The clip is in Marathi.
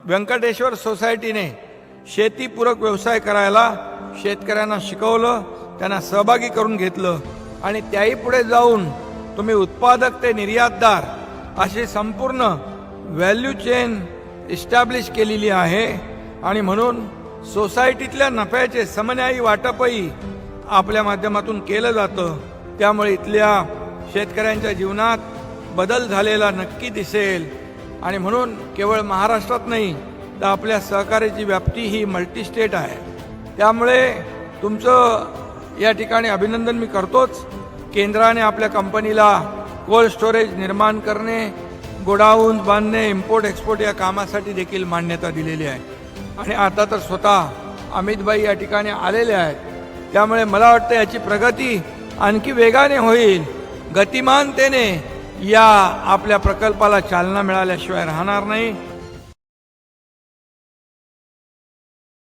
व्यंकटेश्वर सोसायटीने शेतीपूरक व्यवसाय करायला शेतकऱ्यांना शिकवलं, त्यांना सहभागी करून घेतलं आणि त्याही पुढे जाऊन तुम्ही उत्पादक ते निर्यातदार अशी संपूर्ण व्हॅल्यू चेन इस्टॅब्लिश केलेली आहे आणि म्हणून सोसायटीतल्या नफ्याचे समन्यायी वाटपही आपल्या माध्यमातून केलं जातं। त्यामुळे इथल्या शेतकऱ्यांच्या जीवनात बदल झालेला नक्की दिसेल आणि म्हणून केवळ महाराष्ट्रात नाही तर आपल्या सहकार्याची व्याप्ती ही मल्टी स्टेट आहे। त्यामुळे तुमचं या ठिकाणी अभिनंदन मी करतोच। केंद्राने आपल्या कंपनीला कोल्ड स्टोरेज निर्माण करणे, गोडाऊन बांधणे, इम्पोर्ट एक्सपोर्ट या कामासाठी देखील मान्यता दिलेली आहे आणि आता तर स्वतः अमितभाई या ठिकाणी आलेले आहेत। त्यामुळे मला वाटतं याची प्रगती आणखी वेगाने होईल। गतिमानतेने या आपल्या प्रकल्पाला चालना मिळाल्याशिवाय राहणार नाही।